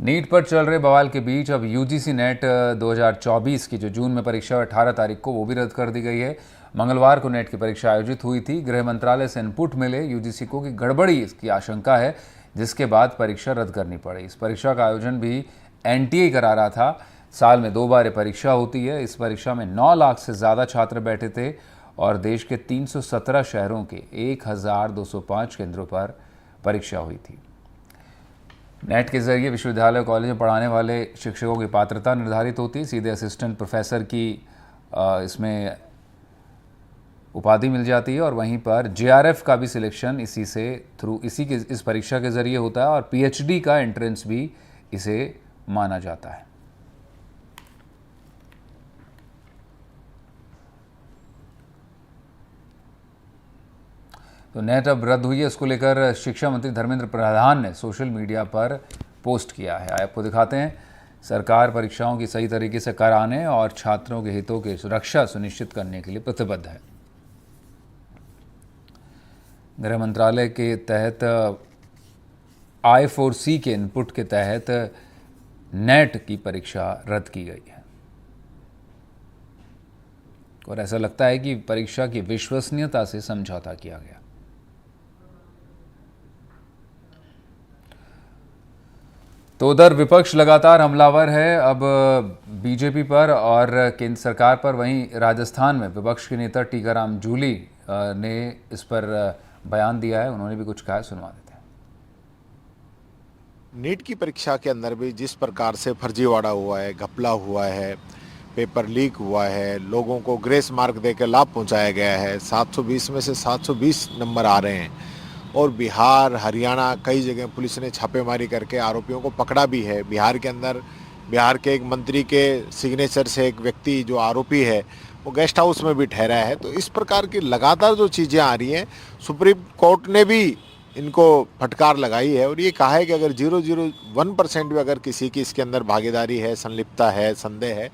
NEET पर चल रहे बवाल के बीच अब यूजीसी नेट 2024 की जो जून में परीक्षा 18 तारीख को वो भी रद्द कर दी गई है। मंगलवार को नेट की परीक्षा आयोजित हुई थी। गृह मंत्रालय से इनपुट मिले यूजीसी को कि गड़बड़ी की आशंका है, जिसके बाद परीक्षा रद्द करनी पड़ी। इस परीक्षा का आयोजन भी एनटीए करा रहा था। साल में 2 बार ये परीक्षा होती है। इस परीक्षा में 9 लाख से ज़्यादा छात्र बैठे थे और देश के 317 शहरों के 1205 केंद्रों पर परीक्षा हुई थी। नेट के जरिए विश्वविद्यालय कॉलेज में पढ़ाने वाले शिक्षकों की पात्रता निर्धारित होती है। सीधे असिस्टेंट प्रोफेसर की इसमें उपाधि मिल जाती है और वहीं पर जेआरएफ का भी सिलेक्शन इस परीक्षा के जरिए होता है और पीएचडी का एंट्रेंस भी इसे माना जाता है। तो नेट अब रद्द हुई है, इसको लेकर शिक्षा मंत्री धर्मेंद्र प्रधान ने सोशल मीडिया पर पोस्ट किया है। आपको दिखाते हैं। सरकार परीक्षाओं की सही तरीके से कराने और छात्रों के हितों की सुरक्षा सुनिश्चित करने के लिए प्रतिबद्ध है। गृह मंत्रालय के तहत I4C के इनपुट के तहत नेट की परीक्षा रद्द की गई है और ऐसा लगता है कि परीक्षा की विश्वसनीयता से समझौता किया गया। तो उधर विपक्ष लगातार हमलावर है अब बीजेपी पर और केंद्र सरकार पर। वहीं राजस्थान में विपक्ष के नेता टीकाराम जूली ने इस पर बयान दिया है। उन्होंने भी कुछ कहा, सुनवा देते हैं। नीट की परीक्षा के अंदर भी जिस प्रकार से फर्जीवाड़ा हुआ है, घपला हुआ है, पेपर लीक हुआ है, लोगों को ग्रेस मार्क देकर लाभ पहुंचाया गया है, 720 में से 720 नंबर आ रहे हैं और बिहार, हरियाणा कई जगह पुलिस ने छापेमारी करके आरोपियों को पकड़ा भी है। बिहार के अंदर बिहार के एक मंत्री के सिग्नेचर से एक व्यक्ति जो आरोपी है वो गेस्ट हाउस में भी ठहरा है। तो इस प्रकार की लगातार जो चीज़ें आ रही हैं, सुप्रीम कोर्ट ने भी इनको फटकार लगाई है और ये कहा है कि अगर 0.01% भी अगर किसी की इसके अंदर भागीदारी है, संलिप्तता है, संदेह है,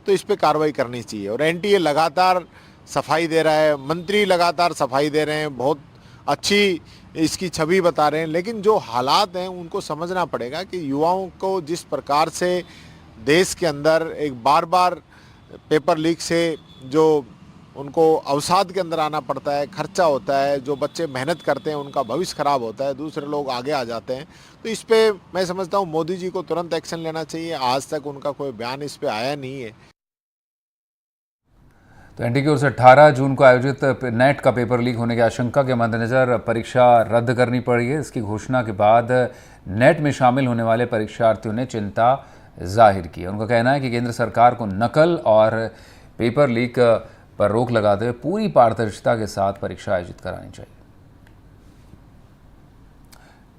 तो इस पर कार्रवाई करनी चाहिए। और एनटीए लगातार सफाई दे रहा है, मंत्री लगातार सफाई दे रहे हैं, बहुत अच्छी इसकी छवि बता रहे हैं, लेकिन जो हालात हैं उनको समझना पड़ेगा कि युवाओं को जिस प्रकार से देश के अंदर एक बार पेपर लीक से जो उनको अवसाद के अंदर आना पड़ता है, खर्चा होता है, जो बच्चे मेहनत करते हैं उनका भविष्य खराब होता है, दूसरे लोग आगे आ जाते हैं। तो इस पे मैं समझता हूँ मोदी जी को तुरंत एक्शन लेना चाहिए। आज तक उनका कोई बयान इस पे आया नहीं है। तो एनटीए की ओर से 18 जून को आयोजित नेट का पेपर लीक होने की आशंका के मद्देनजर परीक्षा रद्द करनी पड़ी है। इसकी घोषणा के बाद नेट में शामिल होने वाले परीक्षार्थियों ने चिंता जाहिर की है। उनका कहना है कि केंद्र सरकार को नकल और पेपर लीक पर रोक लगाते हुए पूरी पारदर्शिता के साथ परीक्षा आयोजित करानी चाहिए।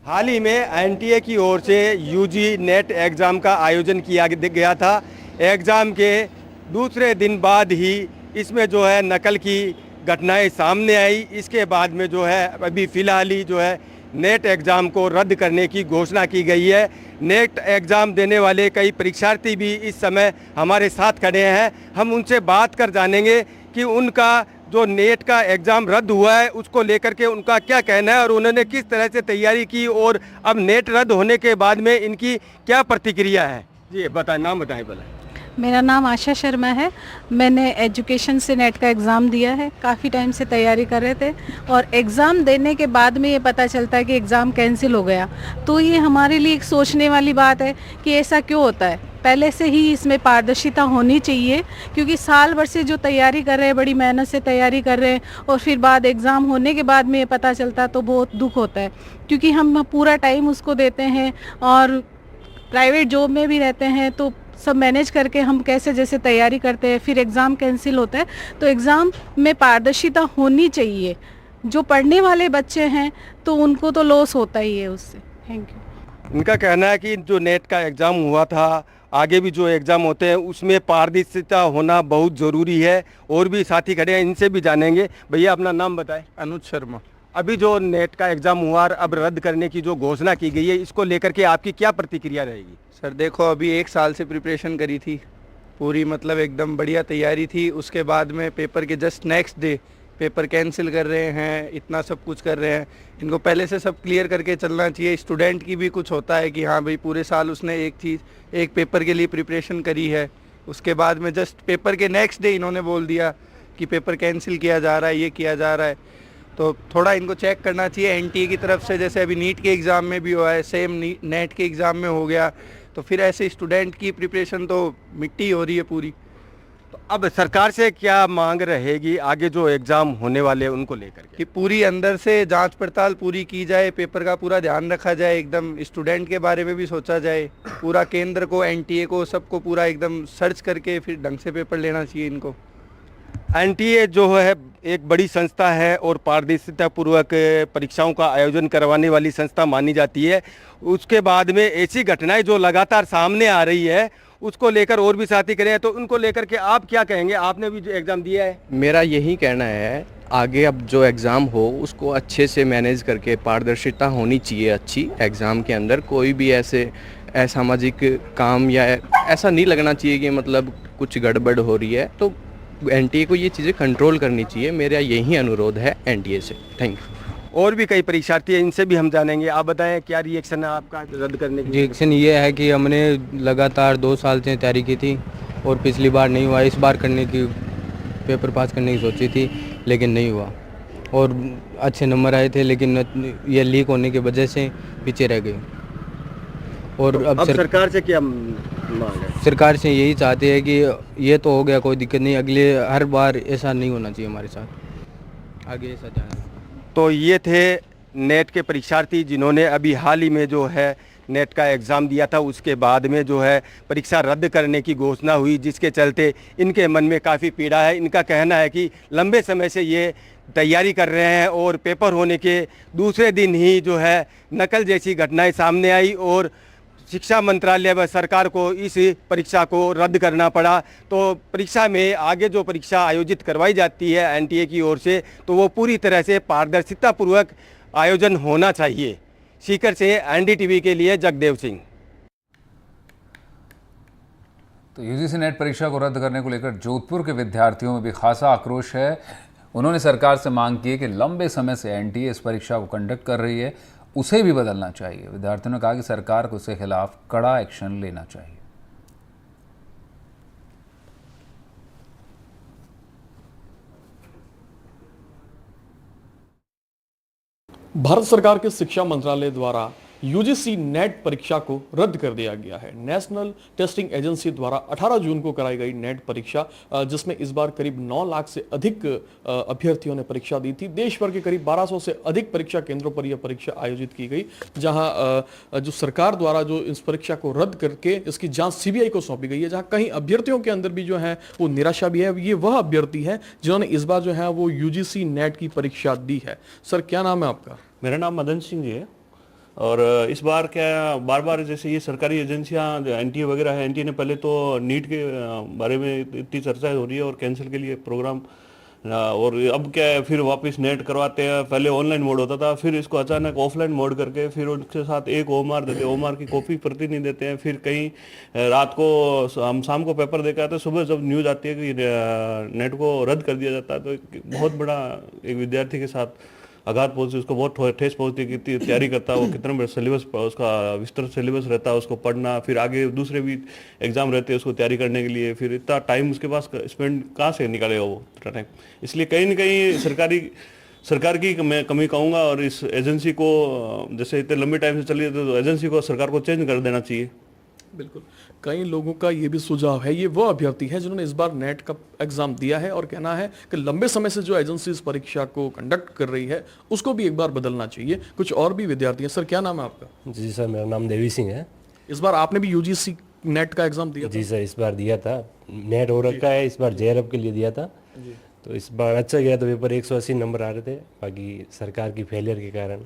हाल ही में एनटीए की ओर से यूजी नेट एग्ज़ाम का आयोजन किया गया था। एग्ज़ाम के दूसरे दिन बाद ही इसमें जो है नकल की घटनाएं सामने आई। इसके बाद में जो है अभी फ़िलहाल ही जो है नेट एग्ज़ाम को रद्द करने की घोषणा की गई है। नेट एग्ज़ाम देने वाले कई परीक्षार्थी भी इस समय हमारे साथ खड़े हैं। हम उनसे बात कर जानेंगे कि उनका जो नेट का एग्ज़ाम रद्द हुआ है उसको लेकर के उनका क्या कहना है और उन्होंने किस तरह से तैयारी की और अब नेट रद्द होने के बाद में इनकी क्या प्रतिक्रिया है। जी बताएं, नाम बताएं पहले। मेरा नाम आशा शर्मा है। मैंने एजुकेशन से नेट का एग्ज़ाम दिया है। काफ़ी टाइम से तैयारी कर रहे थे और एग्ज़ाम देने के बाद में ये पता चलता है कि एग्ज़ाम कैंसिल हो गया। तो ये हमारे लिए एक सोचने वाली बात है कि ऐसा क्यों होता है। पहले से ही इसमें पारदर्शिता होनी चाहिए, क्योंकि साल भर से जो तैयारी कर रहे हैं, बड़ी मेहनत से तैयारी कर रहे हैं और फिर बाद एग्ज़ाम होने के बाद में ये पता चलता तो बहुत दुख होता है, क्योंकि हम पूरा टाइम उसको देते हैं और प्राइवेट जॉब में भी रहते हैं तो सब मैनेज करके हम कैसे जैसे तैयारी करते हैं, फिर एग्ज़ाम कैंसिल होता है। तो एग्ज़ाम में पारदर्शिता होनी चाहिए। जो पढ़ने वाले बच्चे हैं तो उनको तो लॉस होता ही है उससे। Thank you. उनका कहना है कि जो नेट का एग्ज़ाम हुआ था, आगे भी जो एग्ज़ाम होते हैं उसमें पारदर्शिता होना बहुत ज़रूरी है। और भी साथी खड़े हैं, इनसे भी जानेंगे। भैया अपना नाम बताएं। अनुज शर्मा। अभी जो नेट का एग्ज़ाम हुआ और अब रद्द करने की जो घोषणा की गई है, इसको लेकर के आपकी क्या प्रतिक्रिया रहेगी? सर देखो, अभी 1 साल से प्रिपरेशन करी थी पूरी, मतलब एकदम बढ़िया तैयारी थी। उसके बाद में पेपर के just next day paper cancel कर रहे हैं, इतना सब कुछ कर रहे हैं। इनको पहले से सब क्लियर करके चलना चाहिए। स्टूडेंट की भी कुछ होता है कि हाँ भाई पूरे साल उसने एक पेपर के लिए प्रिपरेशन करी है, उसके बाद में जस्ट पेपर के नेक्स्ट डे इन्होंने बोल दिया कि पेपर कैंसिल किया जा रहा है, ये किया जा रहा है। तो थोड़ा इनको चेक करना चाहिए एनटीए की तरफ से, जैसे अभी नीट के एग्ज़ाम में भी हुआ है, सेम नेट के एग्ज़ाम में हो गया। तो फिर ऐसे स्टूडेंट की प्रिपरेशन तो मिट्टी हो रही है पूरी। तो अब सरकार से क्या मांग रहेगी आगे जो एग्ज़ाम होने वाले हैं उनको लेकर के? कि पूरी अंदर से जांच पड़ताल पूरी की जाए, पेपर का पूरा ध्यान रखा जाए, एकदम स्टूडेंट के बारे में भी सोचा जाए, पूरा केंद्र को, एनटीए को, सबको पूरा एकदम सर्च करके फिर ढंग से पेपर लेना चाहिए इनको। एनटीए जो है एक बड़ी संस्था है और पारदर्शिता पूर्वक परीक्षाओं का आयोजन करवाने वाली संस्था मानी जाती है। उसके बाद में ऐसी घटनाएं जो लगातार सामने आ रही है उसको लेकर और भी साथी करें, तो उनको लेकर के आप क्या कहेंगे? आपने भी जो एग्ज़ाम दिया है। मेरा यही कहना है, आगे अब जो एग्ज़ाम हो उसको अच्छे से मैनेज करके, पारदर्शिता होनी चाहिए अच्छी एग्ज़ाम के अंदर। कोई भी ऐसे असामाजिक काम या ऐसा नहीं लगना चाहिए कि मतलब कुछ गड़बड़ हो रही है। तो एनटीए को ये चीज़ें कंट्रोल करनी चाहिए, मेरा यही अनुरोध है एनटीए से। Thank you. और भी कई परीक्षार्थी हैं, इनसे भी हम जानेंगे। आप बताएं क्या रिएक्शन है आपका रद्द करने की? रिएक्शन ये है कि हमने लगातार 2 साल से तैयारी की थी और पिछली बार नहीं हुआ, इस बार करने की, पेपर पास करने की सोची थी लेकिन नहीं हुआ और अच्छे नंबर आए थे, लेकिन ये लीक होने की वजह से पीछे रह गए। और तो अब सरकार से क्या मांग है? सरकार से यही चाहते हैं कि ये तो हो गया, कोई दिक्कत नहीं, अगले हर बार ऐसा नहीं होना चाहिए हमारे साथ, आगे ऐसा जाना। तो ये थे नेट के परीक्षार्थी जिन्होंने अभी हाल ही में जो है नेट का एग्ज़ाम दिया था। उसके बाद में जो है परीक्षा रद्द करने की घोषणा हुई, जिसके चलते इनके मन में काफ़ी पीड़ा है। इनका कहना है कि लंबे समय से ये तैयारी कर रहे हैं और पेपर होने के दूसरे दिन ही जो है नकल जैसी घटनाएं सामने आई और शिक्षा मंत्रालय व सरकार को इस परीक्षा को रद्द करना पड़ा। तो परीक्षा में आगे जो परीक्षा आयोजित करवाई जाती है एनटीए की ओर से, तो वो पूरी तरह से पारदर्शिता पूर्वक आयोजन होना चाहिए। सीकर से एनडीटीवी के लिए जगदेव सिंह। तो यूजीसी नेट परीक्षा को रद्द करने को लेकर जोधपुर के विद्यार्थियों में भी खासा आक्रोश है। उन्होंने सरकार से मांग की है कि लंबे समय से एनटीए इस परीक्षा को कंडक्ट कर रही है, उसे भी बदलना चाहिए। विद्यार्थियों ने कहा कि सरकार को इसके खिलाफ कड़ा एक्शन लेना चाहिए। भारत सरकार के शिक्षा मंत्रालय द्वारा यूजीसी नेट परीक्षा को रद्द कर दिया गया है। नेशनल टेस्टिंग एजेंसी द्वारा 18 जून को कराई गई नेट परीक्षा, जिसमें इस बार करीब 9 लाख से अधिक अभ्यर्थियों ने परीक्षा दी थी। देश भर के करीब 1200 से अधिक परीक्षा केंद्रों पर यह परीक्षा आयोजित की गई, जहां जो सरकार द्वारा जो इस परीक्षा को रद्द करके इसकी जांच सीबीआई को सौंपी गई है, जहां कहीं अभ्यर्थियों के अंदर भी जो है वो निराशा भी है। ये वह अभ्यर्थी है जिन्होंने इस बार जो है वो यूजीसी नेट की परीक्षा दी है। सर, क्या नाम है आपका? मेरा नाम मदन सिंह जी है। और इस बार क्या बार बार जैसे ये सरकारी एजेंसियां जो एनटीए वगैरह है, एनटीए ने पहले तो नीट के बारे में इतनी चर्चा हो रही है और कैंसिल के लिए प्रोग्राम, और अब क्या है फिर वापस नेट करवाते हैं। पहले ऑनलाइन मोड होता था, फिर इसको अचानक ऑफलाइन मोड करके फिर उसके साथ एक ओएमआर देते हैं, ओएमआर की कॉपी प्रति नहीं देते हैं। फिर कहीं रात को हम शाम को पेपर देकर आते हैं, सुबह जब न्यूज़ आती है कि नेट को रद्द कर दिया जाता है, तो एक बहुत बड़ा एक विद्यार्थी के साथ आघात पहुंचती, उसको बहुत ठेस पहुंचती है। कितनी तैयारी करता है वो, कितना बड़ा सिलेबस उसका विस्तृत सिलेबस रहता है, उसको पढ़ना, फिर आगे दूसरे भी एग्जाम रहते हैं उसको तैयारी करने के लिए, फिर इतना टाइम उसके पास स्पेंड कहाँ से निकालेगा वो टाइम। इसलिए कहीं ना कहीं सरकार की मैं कमी कहूँगा। और इस एजेंसी को जैसे इतने लंबे टाइम से चली है, तो एजेंसी को सरकार को चेंज कर देना चाहिए। बिल्कुल, कई लोगों का ये भी सुझाव है, ये वो अभ्यर्थी है जिन्होंने इस बार नेट का एग्जाम दिया है और कहना है कि लंबे समय से जो एजेंसी इस परीक्षा को कंडक्ट कर रही है उसको भी एक बार बदलना चाहिए। कुछ और भी विद्यार्थी हैं। सर, क्या नाम है आपका? जी सर, मेरा नाम देवी सिंह है। इस बार आपने भी यूजीसी नेट का एग्जाम दिया? जी सर, इस बार दिया था। नेट हो रखा है, इस बार जेआरएफ के लिए दिया था। तो इस बार अच्छा गया, तो पेपर 180 नंबर आ रहे थे, बाकी सरकार की फेलियर के कारण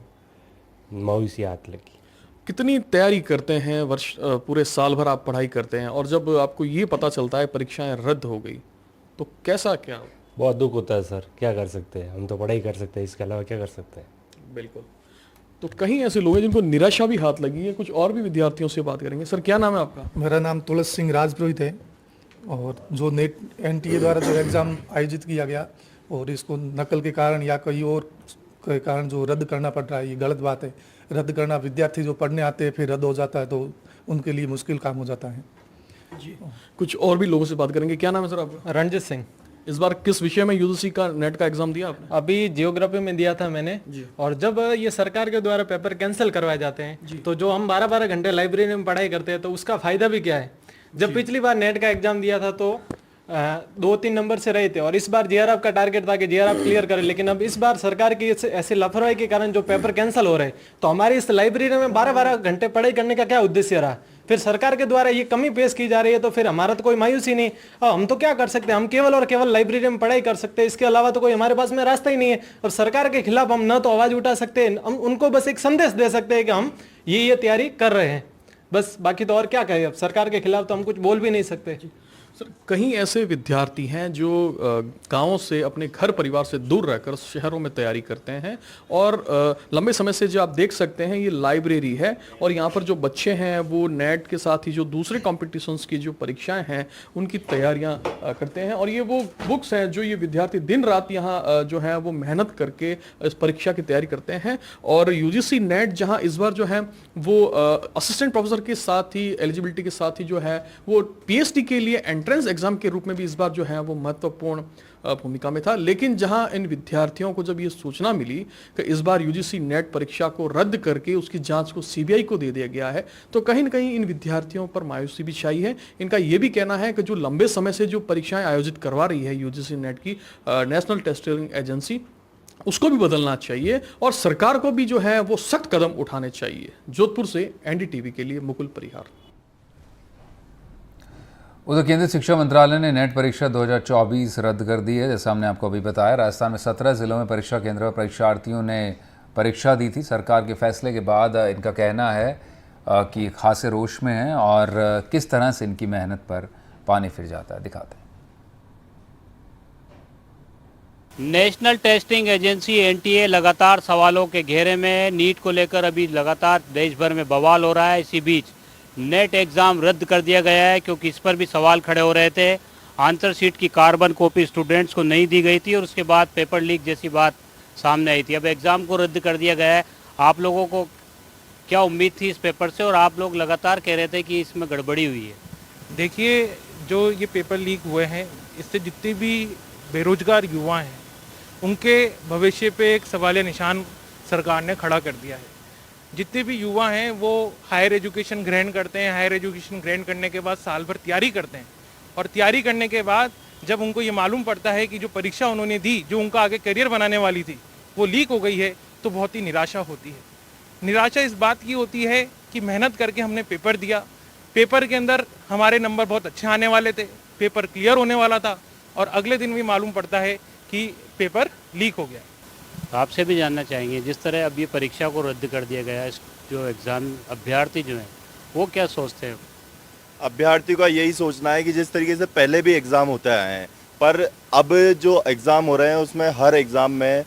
मायूसी हाथ लगी। कितनी तैयारी करते हैं वर्ष, पूरे साल भर आप पढ़ाई करते हैं, और जब आपको ये पता चलता है परीक्षाएं रद्द हो गई तो कैसा क्या? बहुत दुख होता है सर, क्या कर सकते हैं, हम तो पढ़ाई कर सकते हैं, इसके अलावा क्या कर सकते हैं। बिल्कुल। तो कहीं ऐसे लोग हैं जिनको निराशा भी हाथ लगी है। कुछ और भी विद्यार्थियों से बात करेंगे। सर, क्या नाम है आपका? मेरा नाम तुलस सिंह राजपुरोहित है। और जो नेट एनटीए द्वारा जो एग्ज़ाम आयोजित किया गया और इसको नकल के कारण या कोई और के कारण जो रद्द करना पड़ रहा है, ये गलत बात है। रद्द करना, विद्यार्थी जो पढ़ने आते हैं फिर रद्द हो जाता है तो उनके लिए मुश्किल काम हो जाता है। जी, कुछ और भी लोगों से बात करेंगे। क्या नाम है सर आपका? रणजीत सिंह। इस बार किस विषय में यूजीसी का नेट का एग्जाम दिया आपने? अभी जियोग्राफी में दिया था मैंने। और जब ये सरकार के द्वारा पेपर कैंसिल करवाए जाते हैं तो जो हम 12-12 घंटे लाइब्रेरी में पढ़ाई करते हैं तो उसका फायदा भी क्या है। जब पिछली बार नेट का एग्जाम दिया था तो 2-3 नंबर से रहे थे और इस बार जेआरएफ का टारगेट था कि जेआरएफ क्लियर करें, लेकिन अब इस बार सरकार की ऐसे लापरवाही के कारण जो पेपर कैंसिल हो रहे हैं तो हमारी इस लाइब्रेरी में 12-12 घंटे पढ़ाई करने का क्या उद्देश्य रहा। फिर सरकार के द्वारा ये कमी पेश की जा रही है तो फिर हमारा तो कोई मायूसी नहीं। हम तो क्या कर सकते हैं, हम केवल और केवल लाइब्रेरी में पढ़ाई कर सकते हैं, इसके अलावा तो कोई हमारे पास में रास्ता ही नहीं है। और सरकार के खिलाफ हम न तो आवाज उठा सकते हैं, हम उनको बस एक संदेश दे सकते हैं कि हम ये तैयारी कर रहे हैं, बस। बाकी तो और क्या कहें, अब सरकार के खिलाफ तो हम कुछ बोल भी नहीं सकते। सर, कहीं ऐसे विद्यार्थी हैं जो गांवों से, अपने घर परिवार से दूर रहकर शहरों में तैयारी करते हैं और लंबे समय से जो आप देख सकते हैं ये लाइब्रेरी है और यहाँ पर जो बच्चे हैं वो नेट के साथ ही जो दूसरे कॉम्पिटिशन्स की जो परीक्षाएं हैं उनकी तैयारियां करते हैं और ये वो बुक्स हैं जो ये विद्यार्थी दिन रात यहाँ जो है वो मेहनत करके इस परीक्षा की तैयारी करते हैं। और यूजीसी नेट जहाँ इस बार जो है वो असिस्टेंट प्रोफेसर के साथ ही, एलिजिबिलिटी के साथ ही जो है वो पीएचडी के लिए एंट्रेंस एग्जाम के रूप में भी इस बार जो है वो महत्वपूर्ण भूमिका में था। लेकिन जहां इन विद्यार्थियों को जब ये सूचना मिली कि इस बार यूजीसी नेट परीक्षा को रद्द करके उसकी जांच को सीबीआई को दे दिया गया है तो कहीं न कहीं इन विद्यार्थियों पर मायूसी भी छाई है। इनका ये भी कहना है कि जो लंबे समय से जो परीक्षाएं आयोजित करवा रही है यूजीसी नेट की नेशनल टेस्टिंग एजेंसी, उसको भी बदलना चाहिए और सरकार को भी जो है वो सख्त कदम उठाने चाहिए। जोधपुर से एनडीटीवी के लिए मुकुल परिहार। उधर केंद्रीय शिक्षा मंत्रालय ने नेट परीक्षा 2024 रद्द कर दी है। जैसा हमने आपको अभी बताया, राजस्थान में 17 जिलों में परीक्षा केंद्र पर परीक्षार्थियों ने परीक्षा दी थी। सरकार के फैसले के बाद इनका कहना है कि खासे रोष में हैं और किस तरह से इनकी मेहनत पर पानी फिर जाता है, दिखाते हैं। नेशनल टेस्टिंग एजेंसी एनटीए लगातार सवालों के घेरे में। नीट को लेकर अभी लगातार देश भर में बवाल हो रहा है। इसी बीच नेट एग्ज़ाम रद्द कर दिया गया है क्योंकि इस पर भी सवाल खड़े हो रहे थे। आंसर शीट की कार्बन कॉपी स्टूडेंट्स को नहीं दी गई थी और उसके बाद पेपर लीक जैसी बात सामने आई थी। अब एग्ज़ाम को रद्द कर दिया गया है। आप लोगों को क्या उम्मीद थी इस पेपर से, और आप लोग लगातार कह रहे थे कि इसमें गड़बड़ी हुई है? देखिए, जो ये पेपर लीक हुए हैं इससे जितने भी बेरोजगार युवा हैं उनके भविष्य पे एक सवालिया निशान सरकार ने खड़ा कर दिया है। जितने भी युवा हैं वो हायर एजुकेशन ग्रहण करते हैं, हायर एजुकेशन ग्रहण करने के बाद साल भर तैयारी करते हैं और तैयारी करने के बाद जब उनको ये मालूम पड़ता है कि जो परीक्षा उन्होंने दी, जो उनका आगे करियर बनाने वाली थी, वो लीक हो गई है, तो बहुत ही निराशा होती है। निराशा इस बात की होती है कि मेहनत करके हमने पेपर दिया, पेपर के अंदर हमारे नंबर बहुत अच्छे आने वाले थे, पेपर क्लियर होने वाला था और अगले दिन भी मालूम पड़ता है कि पेपर लीक हो गया। तो आपसे भी जानना चाहेंगे, जिस तरह अब ये परीक्षा को रद्द कर दिया गया है, जो एग्ज़ाम अभ्यर्थी जो हैं वो क्या सोचते हैं? अभ्यर्थी का यही सोचना है कि जिस तरीके से पहले भी एग्ज़ाम होते आए हैं, पर अब जो एग्ज़ाम हो रहे हैं उसमें हर एग्ज़ाम में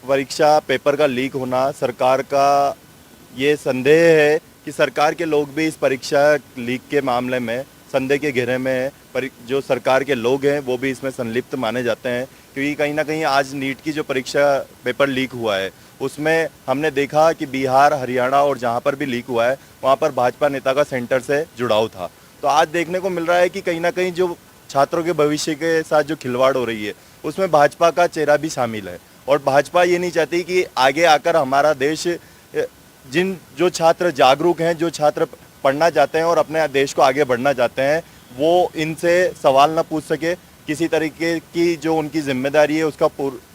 परीक्षा पेपर का लीक होना, सरकार का ये संदेह है कि सरकार के लोग भी इस परीक्षा लीक के मामले में संदेह के घेरे में है। पर जो सरकार के लोग हैं वो भी इसमें संलिप्त माने जाते हैं, क्योंकि कहीं ना कहीं आज नीट की जो परीक्षा पेपर लीक हुआ है उसमें हमने देखा कि बिहार, हरियाणा और जहाँ पर भी लीक हुआ है वहाँ पर भाजपा नेता का सेंटर से जुड़ाव था। तो आज देखने को मिल रहा है कि कहीं ना कहीं जो छात्रों के भविष्य के साथ जो खिलवाड़ हो रही है उसमें भाजपा का चेहरा भी शामिल है और भाजपा ये नहीं चाहती कि आगे आकर हमारा देश, जो छात्र जागरूक हैं, जो छात्र पढ़ना चाहते हैं और अपने देश को आगे बढ़ना चाहते हैं, वो इनसे सवाल न पूछ सके, किसी तरीके की जो उनकी जिम्मेदारी है उसका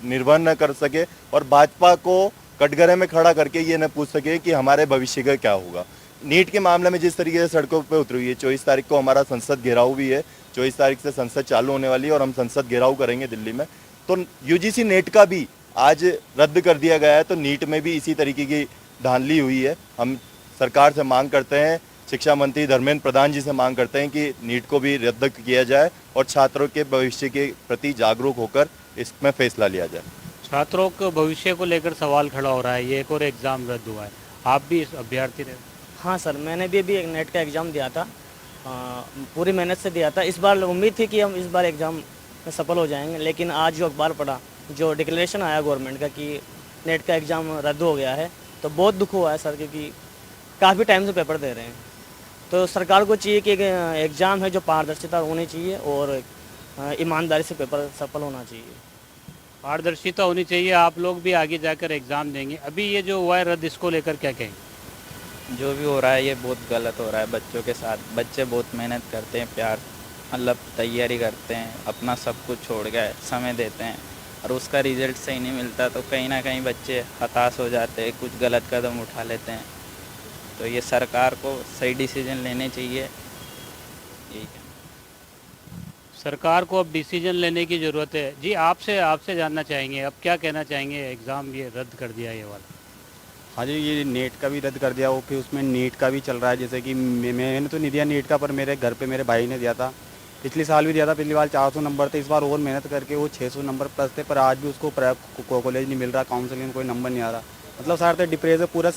निर्वहन न कर सके और भाजपा को कटघरे में खड़ा करके ये न पूछ सके कि हमारे भविष्य का क्या होगा। नीट के मामले में जिस तरीके से सड़कों पर उतरी हुई है, 24 तारीख को हमारा संसद घेराव भी है, 24 तारीख से संसद चालू होने वाली है और हम संसद घेराव करेंगे दिल्ली में। तो यूजीसी नेट का भी आज रद्द कर दिया गया है, तो नीट में भी इसी तरीके की धांधली हुई है। हम सरकार से मांग करते हैं, शिक्षा मंत्री धर्मेंद्र प्रधान जी से मांग करते हैं कि नीट को भी रद्द किया जाए और छात्रों के भविष्य के प्रति जागरूक होकर इसमें फैसला लिया जाए। छात्रों के भविष्य को लेकर सवाल खड़ा हो रहा है, ये एक और एग्ज़ाम रद्द हुआ है, आप भी इस अभ्यर्थी रहे? हाँ सर, मैंने भी अभी एक नेट का एग्ज़ाम दिया था, पूरी मेहनत से दिया था। इस बार उम्मीद थी कि हम इस बार एग्ज़ाम में सफल हो जाएंगे, लेकिन आज जो अखबार पढ़ा जो डिक्लेरेशन आया गवर्नमेंट का कि नेट का एग्ज़ाम रद्द हो गया है, तो बहुत दुख हुआ है सर, क्योंकि काफ़ी टाइम से पेपर दे रहे हैं। तो सरकार को चाहिए कि एग्ज़ाम है जो पारदर्शिता होनी चाहिए और ईमानदारी से पेपर सफल होना चाहिए। पारदर्शिता होनी चाहिए, आप लोग भी आगे जाकर एग्ज़ाम देंगे। अभी ये जो हुआ है रद्द, इसको लेकर क्या कहेंगे? जो भी हो रहा है ये बहुत गलत हो रहा है बच्चों के साथ। बच्चे बहुत मेहनत करते हैं, प्यार मतलब तैयारी करते हैं, अपना सब कुछ छोड़ के समय देते हैं और उसका रिज़ल्ट सही नहीं मिलता तो कहीं ना कहीं बच्चे हताश हो जाते हैं, कुछ गलत कदम उठा लेते हैं। तो ये सरकार को सही डिसीजन लेने चाहिए। यही सरकार को अब डिसीजन लेने की ज़रूरत है। जी, आपसे जानना चाहेंगे, अब क्या कहना चाहेंगे? एग्ज़ाम ये रद्द कर दिया ये वाला। हाँ जी, ये नेट का भी रद्द कर दिया, वो फिर उसमें नीट का भी चल रहा है। जैसे कि मैंने तो नहीं दिया नीट का, पर मेरे घर पे मेरे भाई ने दिया था। पिछले साल भी दिया था, पिछली बार 400 नंबर थे, इस बार और मेहनत करके वो 600 नंबर प्लस थे, पर आज भी उसको कॉलेज नहीं मिल रहा, काउंसलिंग में कोई नंबर नहीं आ रहा। मतलब सारे डिप्रेशन, पूरा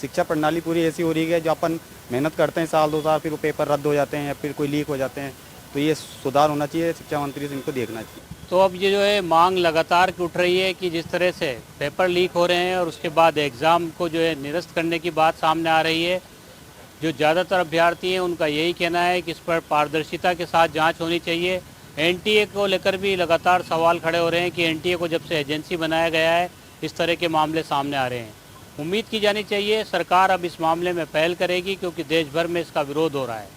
शिक्षा प्रणाली पूरी ऐसी हो रही है जो अपन मेहनत करते हैं साल 2 साल, फिर वो पेपर रद्द हो जाते हैं या फिर कोई लीक हो जाते हैं। तो ये सुधार होना चाहिए, शिक्षा मंत्री से इनको देखना चाहिए। तो अब ये जो है मांग लगातार उठ रही है कि जिस तरह से पेपर लीक हो रहे हैं और उसके बाद एग्ज़ाम को जो है निरस्त करने की बात सामने आ रही है, जो ज़्यादातर अभ्यर्थी हैं उनका यही कहना है कि इस पर पारदर्शिता के साथ जांच होनी चाहिए। एनटीए को लेकर भी लगातार सवाल खड़े हो रहे हैं कि एनटीए को जब से एजेंसी बनाया गया है इस तरह के मामले सामने आ रहे हैं। उम्मीद की जानी चाहिए सरकार अब इस मामले में पहल करेगी, क्योंकि देश भर में इसका विरोध हो रहा है।